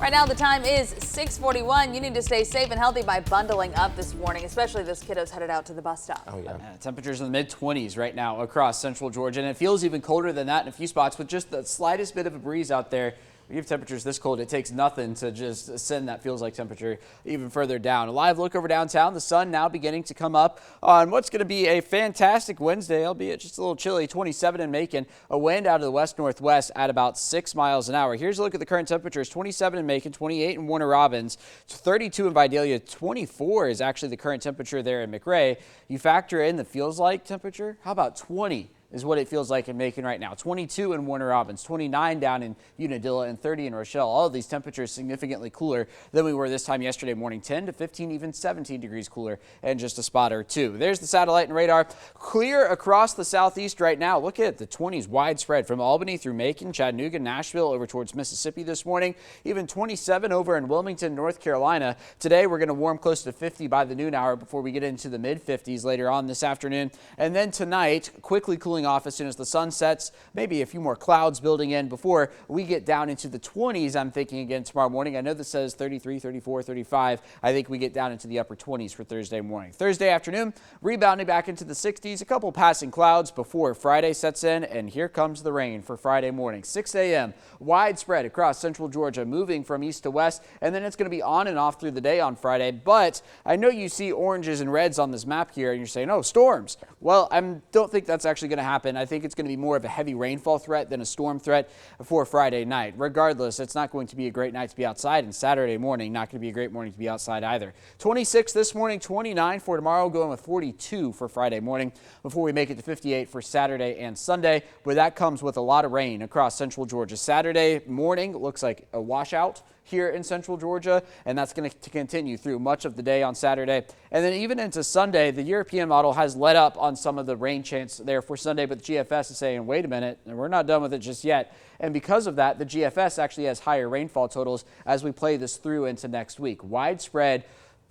Right now, the time is 6:41. You need to stay safe and healthy by bundling up this morning, especially those kiddos headed out to the bus stop. Oh, yeah. Temperatures in the mid-20s right now across central Georgia, and it feels even colder than that in a few spots with just the slightest bit of a breeze out there. We have temperatures this cold, it takes nothing to just send that feels like temperature even further down. A live look over downtown, the sun now beginning to come up on what's going to be a fantastic Wednesday, albeit just a little chilly. 27 in Macon, a wind out of the west-northwest at about 6 miles an hour. Here's a look at the current temperatures: 27 in Macon, 28 in Warner Robins, 32 in Vidalia, 24 is actually the current temperature there in McRae. You factor in the feels like temperature, how about 20? Is what it feels like in Macon right now. 22 in Warner Robins, 29 down in Unadilla, and 30 in Rochelle. All of these temperatures significantly cooler than we were this time yesterday morning. 10 to 15, even 17 degrees cooler, and just a spot or two. There's the satellite and radar. Clear across the southeast right now. Look at the 20s widespread from Albany through Macon, Chattanooga, Nashville, over towards Mississippi this morning. Even 27 over in Wilmington, North Carolina. Today we're going to warm close to 50 by the noon hour before we get into the mid-50s later on this afternoon. And then tonight, quickly cooling off as soon as the sun sets, maybe a few more clouds building in before we get down into the 20s. I'm thinking again tomorrow morning. I know this says 33, 34, 35. I think we get down into the upper 20s for Thursday morning. Thursday afternoon, rebounding back into the 60s, a couple passing clouds before Friday sets in, and here comes the rain for Friday morning. 6 a.m. widespread across central Georgia, moving from east to west, and then it's going to be on and off through the day on Friday. But I know you see oranges and reds on this map here, and you're saying, oh, storms. Well, I don't think that's actually going to happen. I think it's going to be more of a heavy rainfall threat than a storm threat for Friday night. Regardless, it's not going to be a great night to be outside, and Saturday morning not going to be a great morning to be outside either. 26 this morning, 29 for tomorrow, going with 42 for Friday morning before we make it to 58 for Saturday and Sunday. But that comes with a lot of rain across central Georgia. Saturday morning looks like a washout here in central Georgia, and that's going to continue through much of the day on Saturday. And then even into Sunday, the European model has let up on some of the rain chance there for Sunday, but the GFS is saying, wait a minute, and we're not done with it just yet. And because of that, the GFS actually has higher rainfall totals as we play this through into next week. Widespread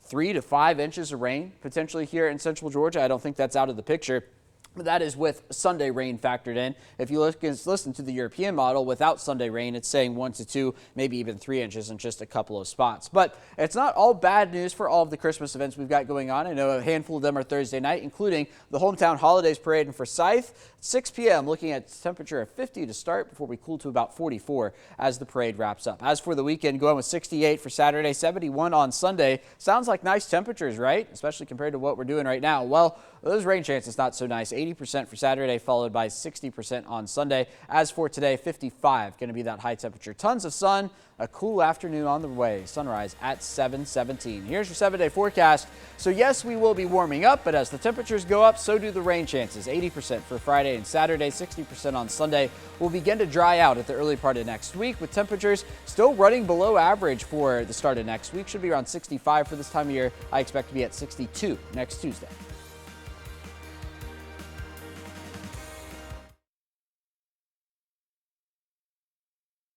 3 to 5 inches of rain potentially here in central Georgia. I don't think that's out of the picture. But that is with Sunday rain factored in. If you listen to the European model, without Sunday rain, it's saying 1 to 2, maybe even 3 inches in just a couple of spots. But it's not all bad news for all of the Christmas events we've got going on. I know a handful of them are Thursday night, including the Hometown Holidays Parade in Forsyth. 6 p.m., looking at temperature of 50 to start before we cool to about 44 as the parade wraps up. As for the weekend, going with 68 for Saturday, 71 on Sunday. Sounds like nice temperatures, right? Especially compared to what we're doing right now. Well, those rain chances not so nice. 80% for Saturday, followed by 60% on Sunday. As for today, 55, going to be that high temperature. Tons of sun, a cool afternoon on the way. Sunrise at 7:17. Here's your 7-day forecast. So yes, we will be warming up, but as the temperatures go up, so do the rain chances. 80% for Friday and Saturday, 60% on Sunday. Will begin to dry out at the early part of next week, with temperatures still running below average for the start of next week. Should be around 65 for this time of year. I expect to be at 62 next Tuesday.